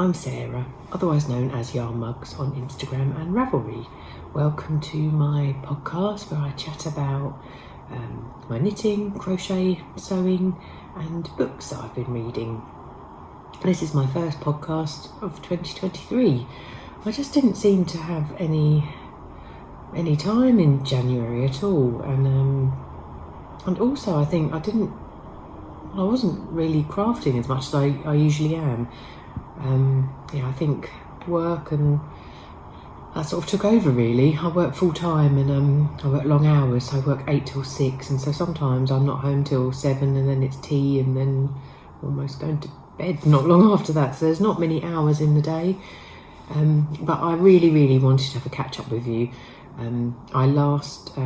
I'm Sarah, otherwise known as Yarnmugs on Instagram and Ravelry. Welcome to my podcast where I chat about my knitting, crochet, sewing and books that I've been reading. This is my first podcast of 2023. I just didn't seem to have any time in January at all, and also I think I wasn't really crafting as much as I usually am. I think work and that sort of took over really. I work full time and I work long hours, so I work 8 till 6, and so sometimes I'm not home till 7 and then it's tea and then almost going to bed not long after that, so there's not many hours in the day. But I really wanted to have a catch up with you. I last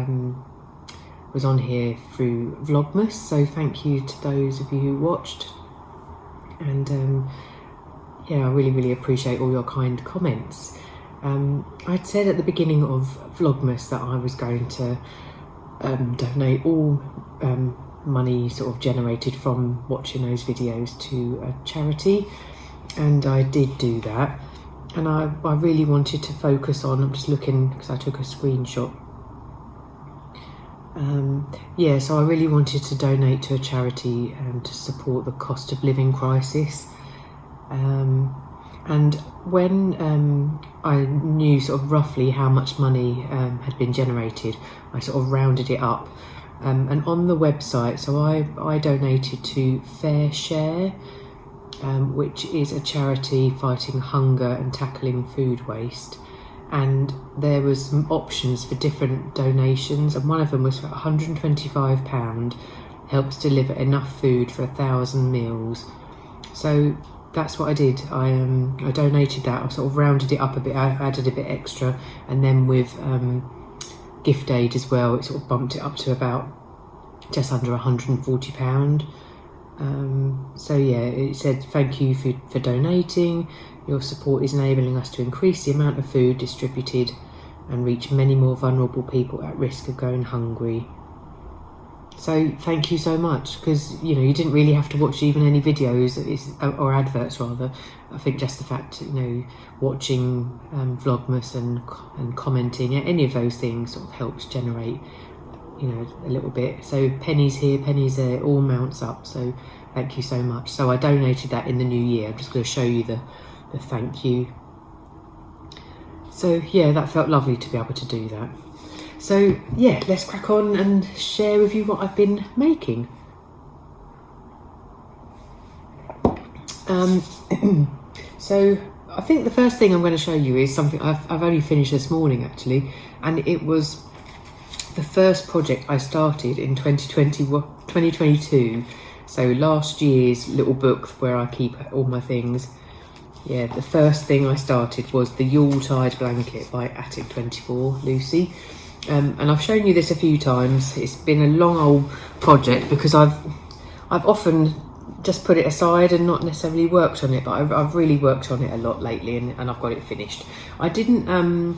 was on here through Vlogmas, so thank you to those of you who watched, and I really appreciate all your kind comments. I'd said at the beginning of Vlogmas that I was going to donate all money sort of generated from watching those videos to a charity, and I did do that. And I really wanted to focus on, I'm just looking because I took a screenshot. So I really wanted to donate to a charity to support the cost of living crisis. And when I knew sort of roughly how much money had been generated, I sort of rounded it up. And on the website, so I donated to Fair Share, which is a charity fighting hunger and tackling food waste. And there was some options for different donations, and one of them was for £125, helps deliver enough food for 1,000 meals. So that's what I did. I donated that. I sort of rounded it up a bit. I added a bit extra, and then with gift aid as well, it sort of bumped it up to about just under £140. It said, thank you for donating. Your support is enabling us to increase the amount of food distributed and reach many more vulnerable people at risk of going hungry. So thank you so much, because you didn't really have to watch even any videos or adverts rather. I think just the fact watching Vlogmas and commenting, any of those things sort of helps generate a little bit. So pennies here, pennies there, it all mounts up. So thank you so much. So I donated that in the new year. I'm just going to show you the thank you. So that felt lovely to be able to do that. So let's crack on and share with you what I've been making. So I think the first thing I'm going to show you is something I've only finished this morning actually, and it was the first project I started in 2022. So last year's little book where I keep all my things. The first thing I started was the Yuletide blanket by Attic24 Lucy. And I've shown you this a few times. It's been a long old project because I've often just put it aside and not necessarily worked on it, but I've really worked on it a lot lately, and I've got it finished. I didn't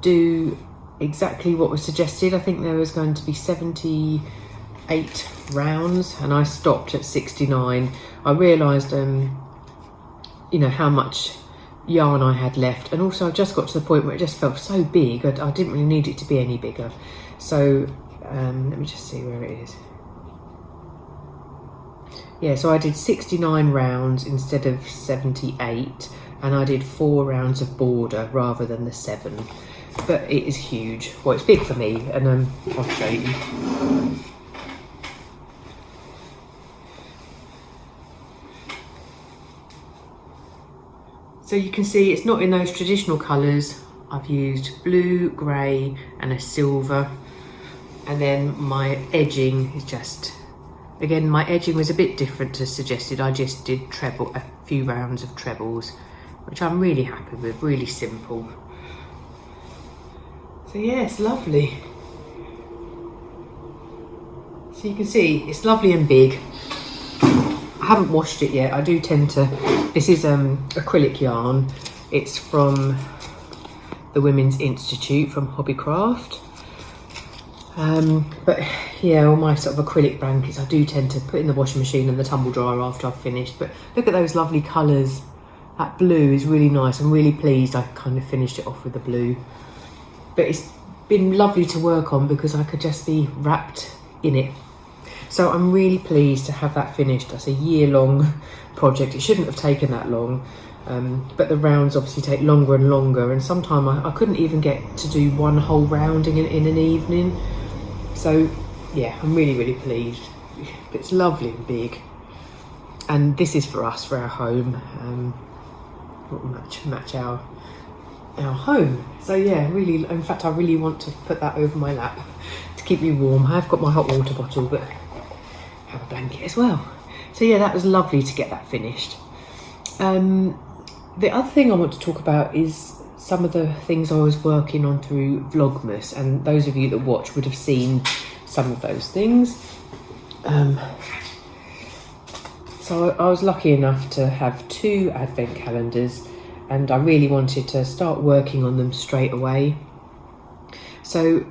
do exactly what was suggested. I think there was going to be 78 rounds and I stopped at 69. I realised how much yarn I had left, and also I just got to the point where it just felt so big I didn't really need it to be any bigger. So let me just see where it is. So I did 69 rounds instead of 78, and I did 4 rounds of border rather than the 7, but it is huge. Well, it's big for me, and I'll show you. So you can see it's not in those traditional colours. I've used blue, grey and a silver. And then my edging is just, again, my edging was a bit different to suggested. I just did a few rounds of trebles, which I'm really happy with, really simple. So it's lovely. So you can see it's lovely and big. I haven't washed it yet. I do tend to, this is acrylic yarn. It's from the Women's Institute from Hobbycraft. But all my sort of acrylic blankets I do tend to put in the washing machine and the tumble dryer after I've finished. But look at those lovely colours. That blue is really nice. I'm really pleased I kind of finished it off with the blue. But it's been lovely to work on because I could just be wrapped in it. So I'm really pleased to have that finished. That's a year-long project. It shouldn't have taken that long. But the rounds obviously take longer and longer. And sometimes I couldn't even get to do one whole round in an evening. So yeah, I'm really, really pleased. It's lovely and big. And this is for us, for our home. Match our home. So yeah, really, in fact I really want to put that over my lap to keep me warm. I've got my hot water bottle, but I have a blanket as well. So yeah, that was lovely to get that finished. The other thing I want to talk about is some of the things I was working on through Vlogmas, and those of you that watch would have seen some of those things. So I was lucky enough to have 2 advent calendars, and I really wanted to start working on them straight away. So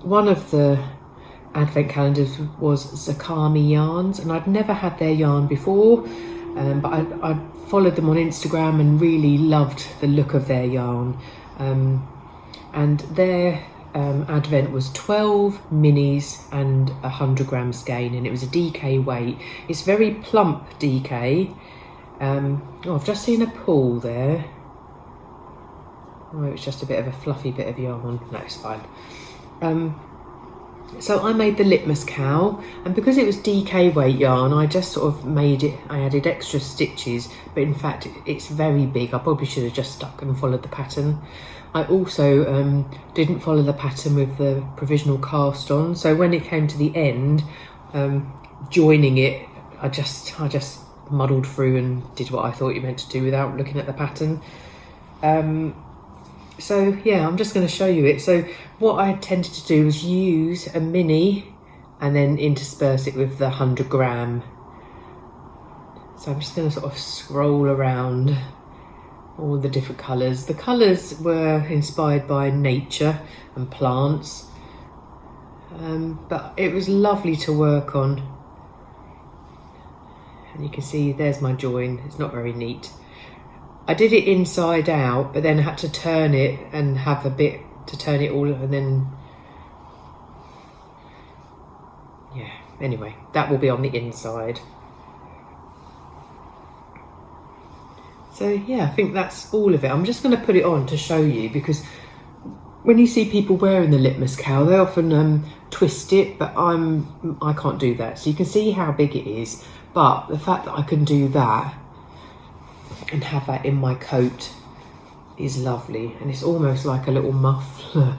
one of the advent calendars was Zakami Yarns, and I'd never had their yarn before, but I followed them on Instagram and really loved the look of their yarn. And their advent was 12 minis and 100 gram skein, and it was a DK weight. It's very plump DK. I've just seen a pull there. Oh, it's just a bit of a fluffy bit of yarn. No, it's fine. So I made the Litmus Cowl, and because it was DK weight yarn, I just sort of made it, I added extra stitches, but in fact it's very big. I probably should have just stuck and followed the pattern. I also didn't follow the pattern with the provisional cast on, so when it came to the end, joining it, I just muddled through and did what I thought you meant to do without looking at the pattern. So yeah, I'm just going to show you it. So what I tended to do was use a mini and then intersperse it with the 100 gram. So I'm just going to sort of scroll around all the different colours. The colours were inspired by nature and plants, but it was lovely to work on. And you can see there's my join. It's not very neat. I did it inside out, but then I had to turn it and have a bit to turn it all, and then yeah, anyway, that will be on the inside. So yeah, I think that's all of it. I'm just going to put it on to show you, because when you see people wearing the Litmus Cowl, they often twist it, but I can't do that. So you can see how big it is, but the fact that I can do that and have that in my coat is lovely, and it's almost like a little muffler.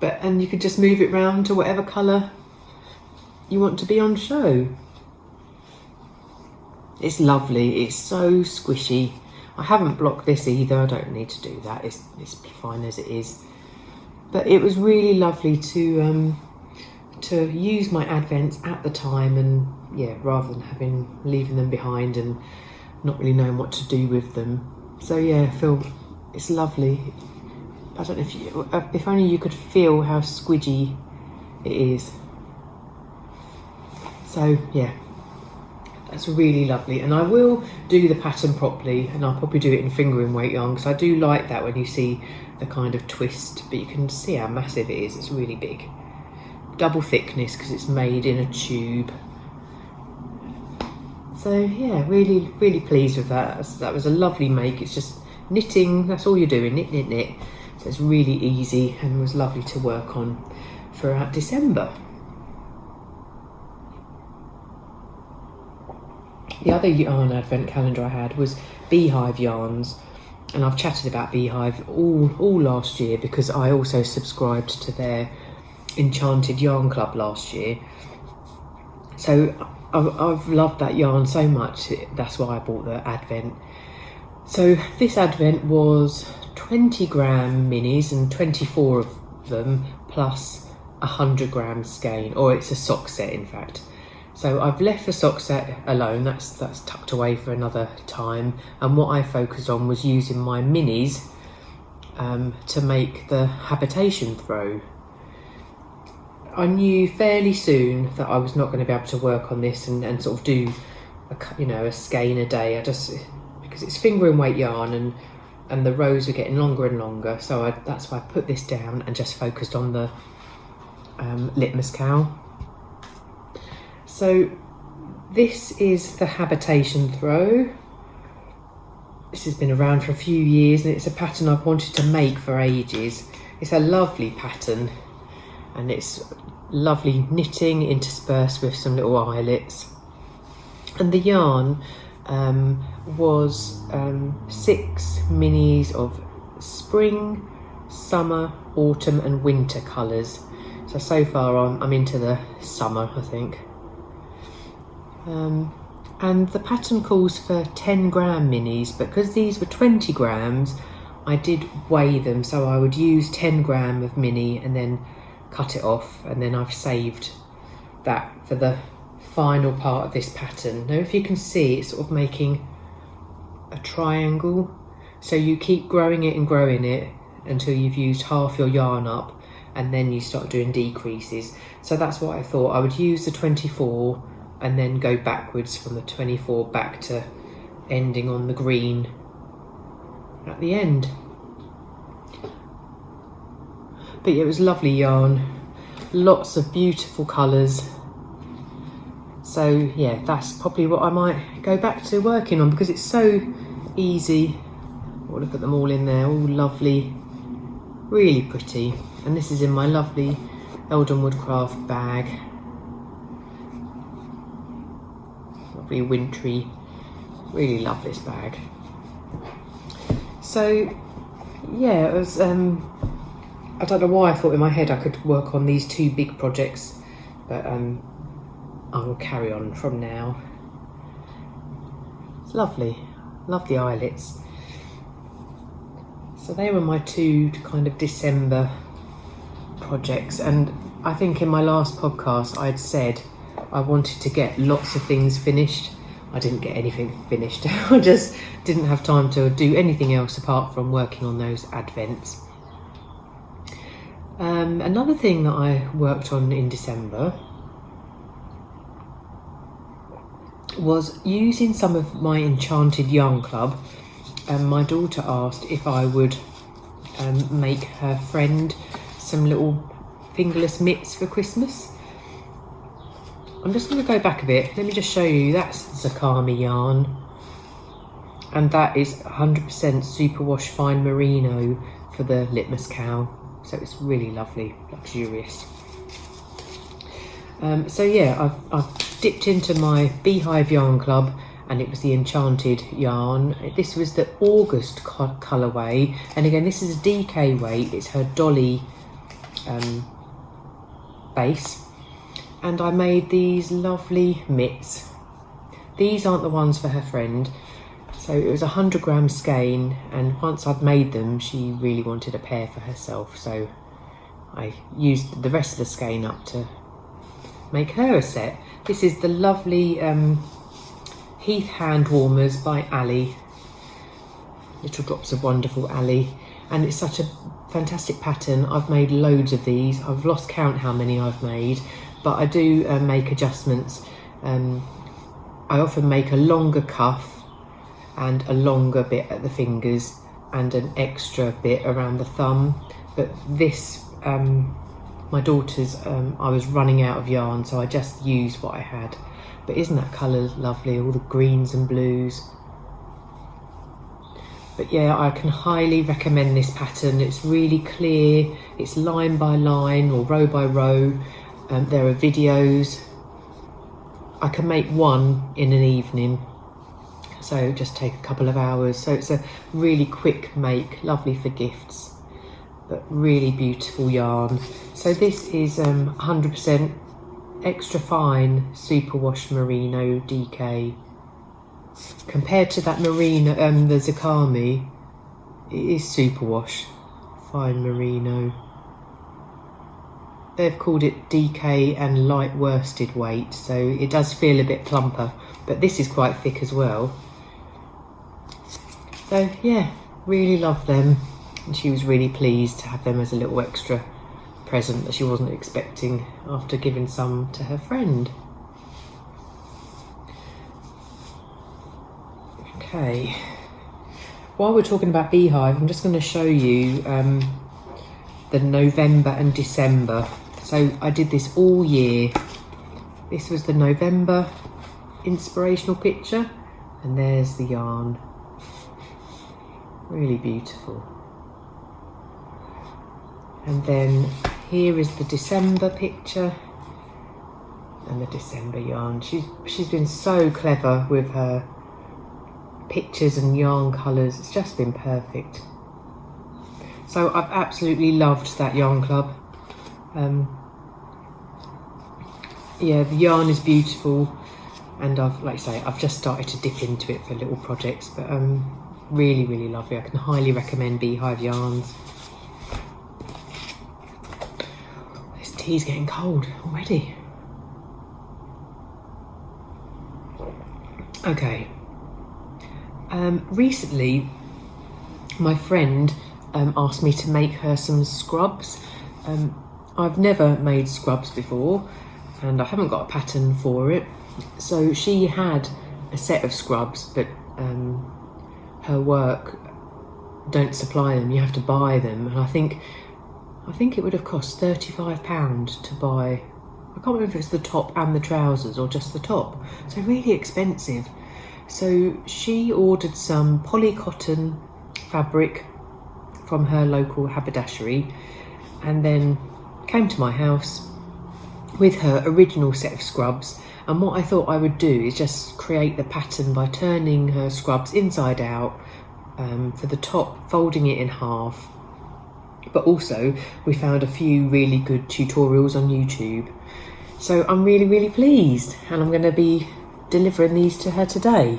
And you could just move it round to whatever colour you want to be on show. It's lovely, it's so squishy. I haven't blocked this either, I don't need to do that, it's fine as it is. But it was really lovely to use my advents at the time, and yeah, rather than leaving them behind and not really knowing what to do with them. So yeah, I feel it's lovely. I don't know if only you could feel how squidgy it is. So yeah, that's really lovely, and I will do the pattern properly, and I'll probably do it in fingering weight yarn, because I do like that when you see the kind of twist, but you can see how massive it is. It's really big. Double thickness because it's made in a tube. So yeah, really, really pleased with that. That was a lovely make. It's just knitting, that's all you're doing, knit, knit, knit. So it's really easy and was lovely to work on throughout December. The other yarn advent calendar I had was Beehive Yarns, and I've chatted about Beehive all last year because I also subscribed to their Enchanted yarn club last year. So I've loved that yarn so much, that's why I bought the advent. So this advent was 20 gram minis and 24 of them plus 100 gram skein, or it's a sock set in fact. So I've left the sock set alone, that's tucked away for another time, and what I focused on was using my minis to make the Habitation Throw. I knew fairly soon that I was not going to be able to work on this and sort of do a skein a day. Because it's fingering weight yarn and the rows were getting longer and longer, so that's why I put this down and just focused on the Litmus Cowl. So this is the Habitation Throw. This has been around for a few years and it's a pattern I've wanted to make for ages. It's a lovely pattern and it's lovely knitting interspersed with some little eyelets. And the yarn was 6 minis of spring, summer, autumn and winter colours. So far I'm into the summer, I think. And the pattern calls for 10 gram minis, but because these were 20 grams, I did weigh them. So I would use 10 gram of mini and then cut it off. And then I've saved that for the final part of this pattern. Now, if you can see, it's sort of making a triangle. So you keep growing it and growing it until you've used half your yarn up, and then you start doing decreases. So that's what I thought. I would use the 24 and then go backwards from the 24 back to ending on the green at the end. But yeah, it was lovely yarn, lots of beautiful colours. So yeah, that's probably what I might go back to working on, because it's so easy. Oh, look at them all in there, all lovely, really pretty. And this is in my lovely Eldon Woodcraft bag. Lovely wintry, really love this bag. So yeah, it was, I don't know why I thought in my head I could work on these 2 big projects, but I will carry on from now. It's lovely, lovely eyelets. So they were my 2 kind of December projects, and I think in my last podcast I'd said I wanted to get lots of things finished. I didn't get anything finished. I just didn't have time to do anything else apart from working on those advents. Another thing that I worked on in December was using some of my Enchanted Yarn Club. My daughter asked if I would make her friend some little fingerless mitts for Christmas. I'm just going to go back a bit. Let me just show you. That's Zakami Yarn, and that is 100% superwash fine merino for the Litmus Cowl. So it's really lovely, luxurious. So yeah, I've dipped into my Beehive Yarn Club, and it was the Enchanted yarn. This was the August colourway, and again this is a DK weight. It's her dolly base, and I made these lovely mitts. These aren't the ones for her friend. So it was a 100 gram skein, and once I'd made them, she really wanted a pair for herself. So I used the rest of the skein up to make her a set. This is the lovely Heath hand warmers by Ali. Little drops of wonderful Ali. And it's such a fantastic pattern. I've made loads of these. I've lost count how many I've made, but I do make adjustments. I often make a longer cuff and a longer bit at the fingers and an extra bit around the thumb. But this, my daughter's, I was running out of yarn, so I just used what I had. But isn't that colour lovely? All the greens and blues. But yeah, I can highly recommend this pattern. It's really clear. It's line by line or row by row. There are videos. I can make one in an evening. So just take a couple of hours. So it's a really quick make, lovely for gifts, but really beautiful yarn. So this is 100% extra fine superwash merino DK. Compared to that merino, the Zakami, it is superwash fine merino. They've called it DK and light worsted weight, so it does feel a bit plumper, but this is quite thick as well. So yeah, really love them, and she was really pleased to have them as a little extra present that she wasn't expecting after giving some to her friend. Okay, while we're talking about Beehive, I'm just going to show you the November and December. So I did this all year. This was the November inspirational picture, and there's the yarn. Really beautiful. And then here is the December picture and the December yarn. She's been so clever with her pictures and yarn colours. It's just been perfect. So I've absolutely loved that yarn club. Yeah, the yarn is beautiful, and I've just started to dip into it for little projects, but really, really lovely. I can highly recommend Beehive Yarns. This tea's getting cold already. Okay. Recently, my friend asked me to make her some scrubs. I've never made scrubs before, and I haven't got a pattern for it. So she had a set of scrubs, but her work don't supply them. You have to buy them, and I think it would have cost £35 to buy. I can't remember if it's the top and the trousers or just the top. So really expensive. So she ordered some poly cotton fabric from her local haberdashery, and then came to my house with her original set of scrubs. And what I thought I would do is just create the pattern by turning her scrubs inside out, for the top, folding it in half. But also we found a few really good tutorials on YouTube. So I'm really, really pleased, and I'm going to be delivering these to her today.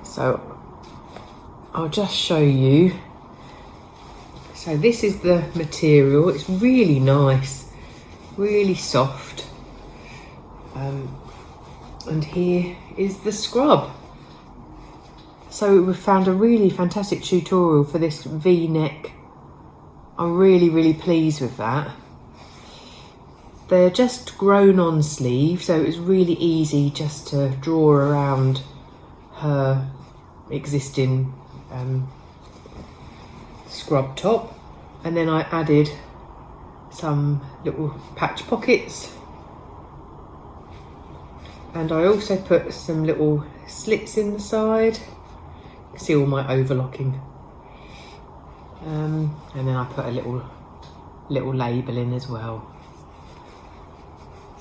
So I'll just show you. So this is the material. It's really nice, really soft. And here is the scrub. So we found a really fantastic tutorial for this V-neck. I'm really, really pleased with that. They're just grown on sleeve, so it was really easy just to draw around her existing scrub top. And then I added some little patch pockets, and I also put some little slits in the side. You can see all my overlocking, and then I put a little label in as well.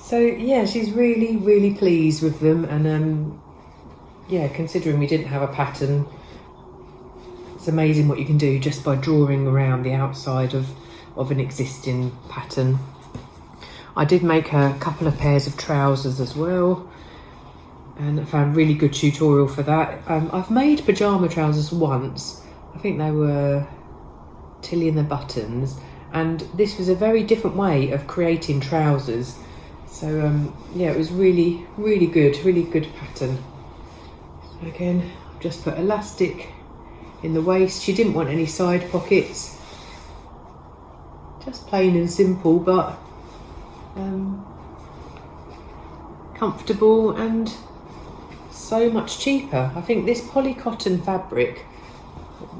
So yeah, she's really, really pleased with them, and yeah, considering we didn't have a pattern, it's amazing what you can do just by drawing around the outside of an existing pattern. I did make a couple of pairs of trousers as well, and I found a really good tutorial for that. I've made pyjama trousers once. I think they were Tilly and the Buttons, and this was a very different way of creating trousers. So yeah, it was really, really good pattern. So again, I've just put elastic in the waist. She didn't want any side pockets, just plain and simple, but comfortable and so much cheaper. I think this poly cotton fabric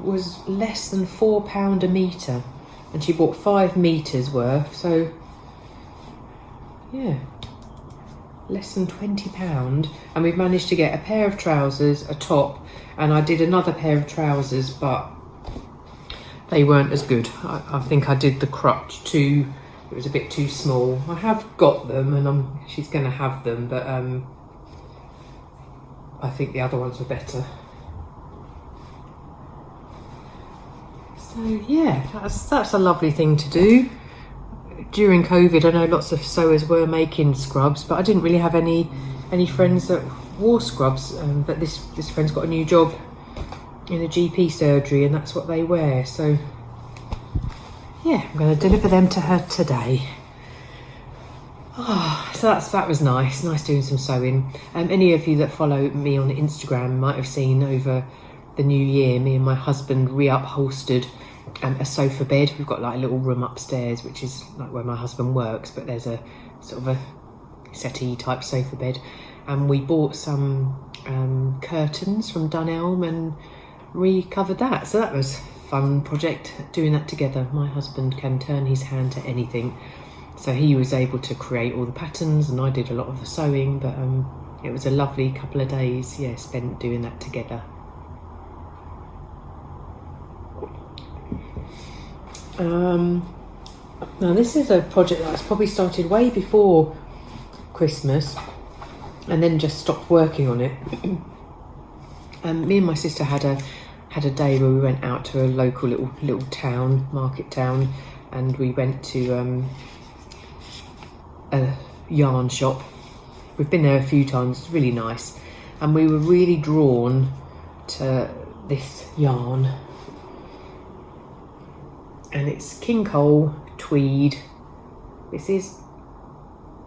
was less than £4 a metre, and she bought 5 metres worth, so yeah, less than £20. And we've managed to get a pair of trousers, a top, and I did another pair of trousers, but they weren't as good. I think I did the crotch too, it was a bit too small. I have got them, and she's going to have them, but I think the other ones were better. So yeah, that's a lovely thing to do. During COVID, I know lots of sewers were making scrubs, but I didn't really have any friends that wore scrubs. But this friend's got a new job in a GP surgery, and that's what they wear. So yeah, I'm going to deliver them to her today. Oh, so that was nice doing some sewing. Any of you that follow me on Instagram might have seen over the new year, me and my husband reupholstered a sofa bed. We've got like a little room upstairs, which is like where my husband works, but there's a sort of a settee type sofa bed, and we bought some curtains from Dunelm and recovered that. So that was a fun project, doing that together. My husband can turn his hand to anything, so he was able to create all the patterns and I did a lot of the sewing, but it was a lovely couple of days, spent doing that together. Now this is a project that's probably started way before Christmas and then just stopped working on it. Me and my sister had a day where we went out to a local little town, market town, and we went to a yarn shop. We've been there a few times, it's really nice, and we were really drawn to this yarn, and it's King Cole Tweed. This is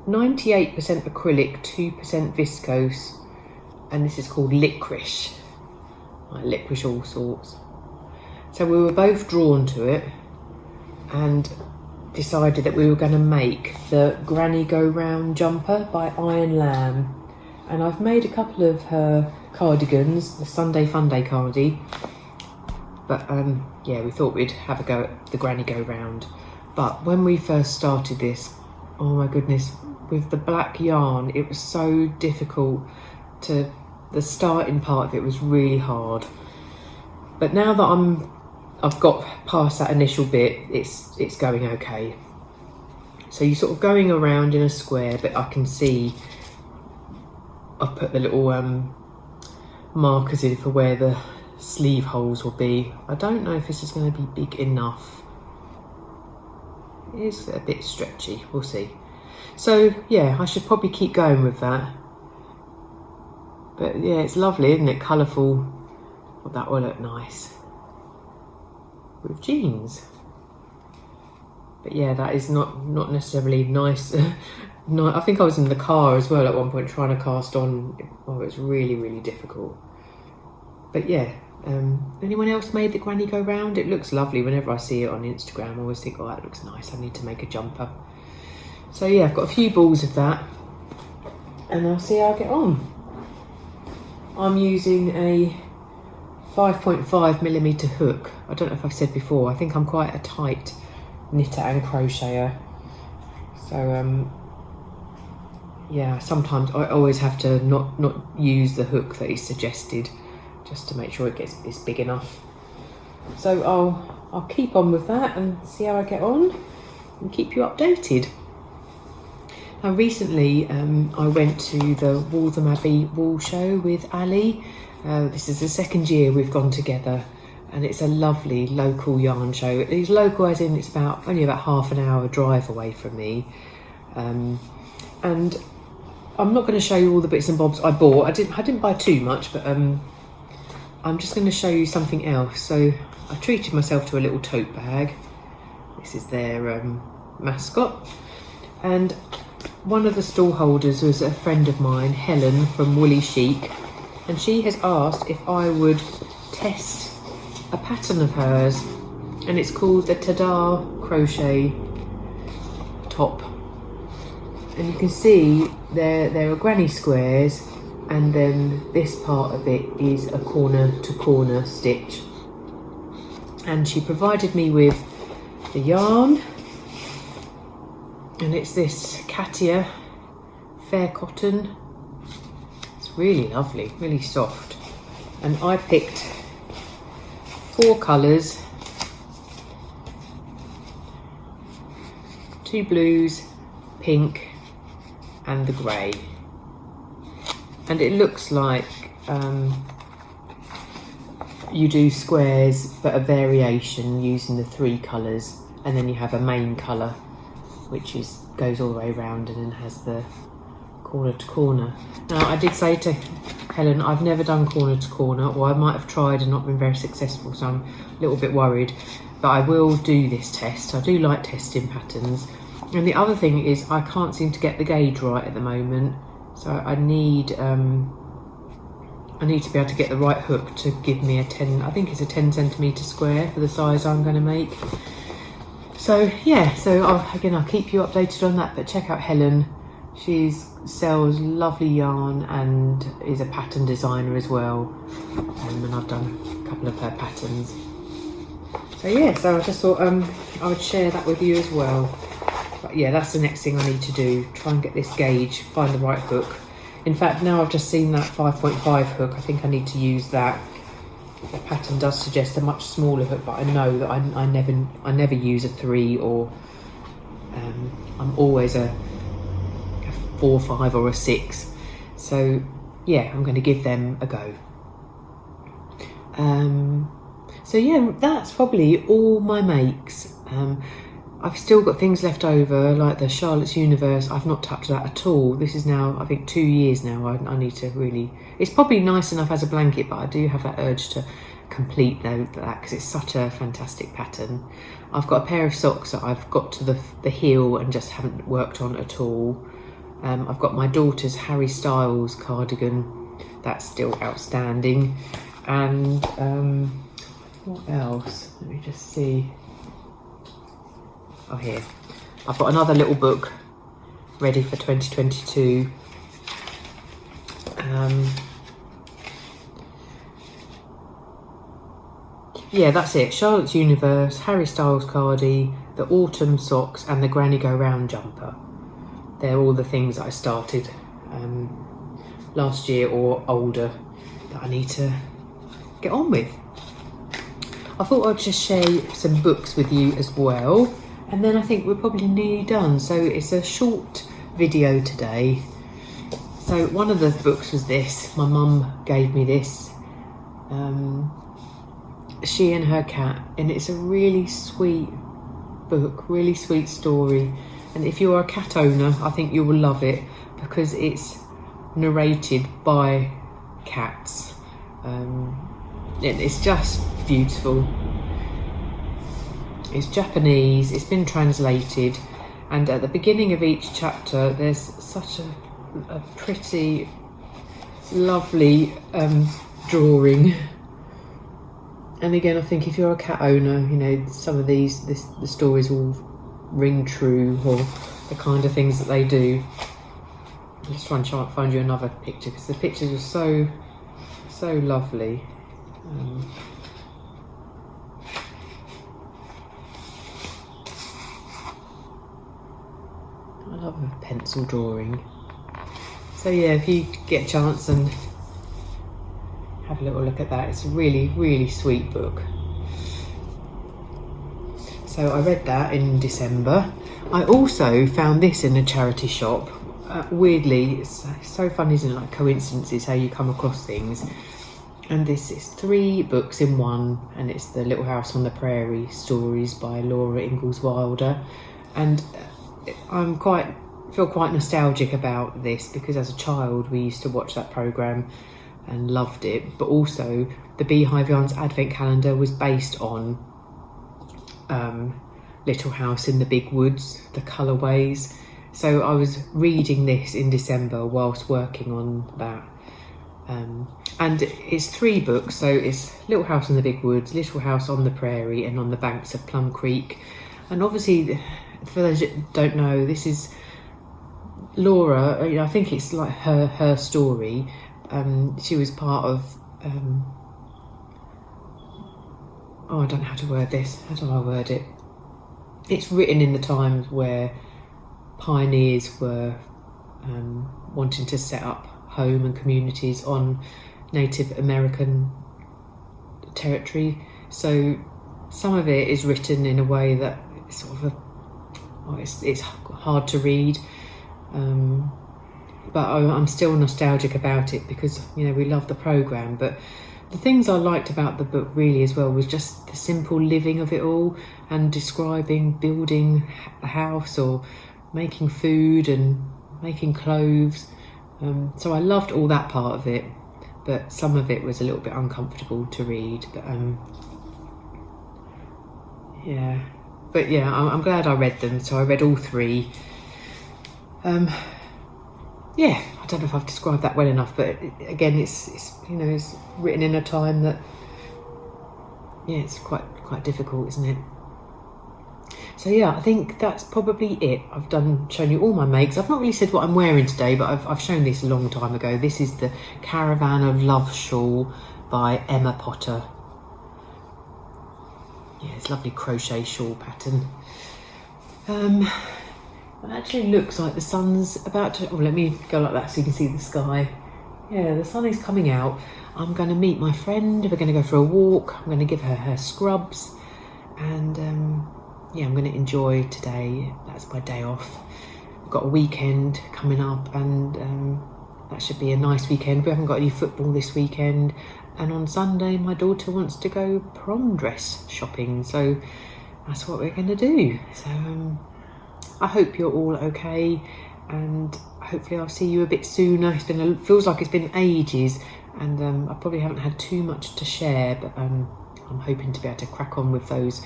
98% acrylic, 2% viscose, and this is called Liquorice, like licorice all sorts. So we were both drawn to it and decided that we were going to make the Granny Go Round jumper by Iron Lamb, and I've made a couple of her cardigans, the Sunday Funday cardi, but we thought we'd have a go at the Granny Go Round. But when we first started this, oh my goodness, with the black yarn, it was so difficult the starting part of it was really hard. But now that I've got past that initial bit, it's going okay. So you're sort of going around in a square, but I can see I've put the little markers in for where the sleeve holes will be. I don't know if this is going to be big enough. It is a bit stretchy, we'll see. So yeah, I should probably keep going with that. But yeah, it's lovely, isn't it? Colourful. Well, that will look nice with jeans. But yeah, that is not necessarily nice. No, I think I was in the car as well at one point trying to cast on. Oh, it was really, really difficult. But yeah, anyone else made the Granny Go Round? It looks lovely. Whenever I see it on Instagram, I always think, oh, that looks nice. I need to make a jumper. So yeah, I've got a few balls of that, and I'll see how I get on. I'm using a 5.5mm hook. I don't know if I've said before, I think I'm quite a tight knitter and crocheter. So yeah, sometimes I always have to not use the hook that is suggested, just to make sure it's big enough. So I'll keep on with that and see how I get on and keep you updated. Now recently I went to the Waltham Abbey Wool Show with Ali. This is the second year we've gone together, and it's a lovely local yarn show. It's local as in it's only about half an hour drive away from me. And I'm not going to show you all the bits and bobs I bought. I didn't buy too much, but I'm just going to show you something else. So I treated myself to a little tote bag. This is their mascot, and one of the stall holders was a friend of mine, Helen from Woolly Chic, and she has asked if I would test a pattern of hers, and it's called the Tada crochet top. And you can see there are granny squares, and then this part of it is a corner to corner stitch. And she provided me with the yarn, and it's this Katia Fair Cotton. It's really lovely, really soft. And I picked 4 colours, 2 blues, pink and the grey. And it looks like you do squares but a variation using the 3 colours, and then you have a main colour which goes all the way around and then has the corner to corner. Now I did say to Helen, I've never done corner to corner, or I might have tried and not been very successful, so I'm a little bit worried, but I will do this test. I do like testing patterns. And the other thing is I can't seem to get the gauge right at the moment, so I need to be able to get the right hook to give me a 10, I think it's a 10 centimetre square for the size I'm going to make. So yeah, so again, I'll keep you updated on that, but check out Helen She sells lovely yarn and is a pattern designer as well. And I've done a couple of her patterns. So yeah, so I just thought I would share that with you as well. But yeah, that's the next thing I need to do. Try and get this gauge, find the right hook. In fact, now I've just seen that 5.5 hook, I think I need to use that. The pattern does suggest a much smaller hook, but I know that I never use a 3 or I'm always a 4, 5 or a 6. So yeah, I'm going to give them a go. So yeah, that's probably all my makes. I've still got things left over, like the Charlotte's Universe. I've not touched that at all. This is now, I think, 2 years now. I need to really... It's probably nice enough as a blanket, but I do have that urge to complete that because it's such a fantastic pattern. I've got a pair of socks that I've got to the heel and just haven't worked on at all. I've got my daughter's Harry Styles cardigan. That's still outstanding. And what else? Let me just see. Oh, here. I've got another little book ready for 2022. Yeah, that's it. Charlotte's Universe, Harry Styles cardi, the autumn socks and the Granny Go Round jumper. They're all the things that I started last year or older that I need to get on with. I thought I'd just share some books with you as well. And then I think we're probably nearly done. So it's a short video today. So one of the books was this. My mum gave me this. She and Her Cat. And it's a really sweet book, really sweet story. And if you're a cat owner, I think you will love it because it's narrated by cats. It's just beautiful. It's Japanese, it's been translated, and at the beginning of each chapter there's such a pretty, lovely drawing. And again, I think if you're a cat owner, you know, some of the stories will ring true, or the kind of things that they do. I'm just trying to find you another picture because the pictures are so lovely. I love a pencil drawing. So yeah, if you get a chance and have a little look at that, it's a really, really sweet book. So I read that in December. I also found this in a charity shop. Weirdly, it's so fun, isn't it? Like coincidences, how you come across things. And this is 3 books in one, and it's the Little House on the Prairie stories by Laura Ingalls Wilder. And I feel quite nostalgic about this because as a child we used to watch that programme and loved it. But also the Beehive Yarns Advent calendar was based on Little House in the Big Woods, the colourways. So I was reading this in December whilst working on that. And it's 3 books, so it's Little House in the Big Woods, Little House on the Prairie and On the Banks of Plum Creek. And obviously, for those that don't know, this is Laura. I think it's like her story. She was part of I don't know how to word this. How do I word it? It's written in the times where pioneers were wanting to set up home and communities on Native American territory. So some of it is written in a way that it's sort of it's hard to read, but I'm still nostalgic about it because, you know, we love the programme. But the things I liked about the book really as well was just the simple living of it all and describing building a house or making food and making clothes. So I loved all that part of it, but some of it was a little bit uncomfortable to read. But I'm glad I read them. So I read all 3. I don't know if I've described that well enough, but again, it's it's written in a time that it's quite difficult, isn't it? So yeah, I think that's probably it. I've shown you all my makes. I've not really said what I'm wearing today, but I've shown this a long time ago. This is the Caravan of Love shawl by Emma Potter. Yeah, it's a lovely crochet shawl pattern. It actually looks like the sun's about to... Oh, let me go like that so you can see the sky. Yeah, the sun is coming out. I'm going to meet my friend. We're going to go for a walk. I'm going to give her her scrubs. And yeah, I'm going to enjoy today. That's my day off. I've got a weekend coming up, and that should be a nice weekend. We haven't got any football this weekend. And on Sunday, my daughter wants to go prom dress shopping. So that's what we're going to do. So I hope you're all okay. And hopefully I'll see you a bit sooner. Feels like it's been ages, and I probably haven't had too much to share, but I'm hoping to be able to crack on with those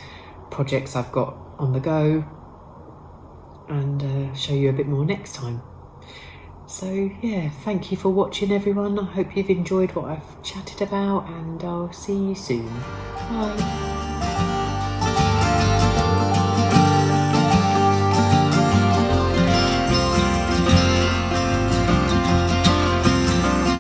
projects I've got on the go and show you a bit more next time. So yeah, thank you for watching, everyone. I hope you've enjoyed what I've chatted about, and I'll see you soon. Bye.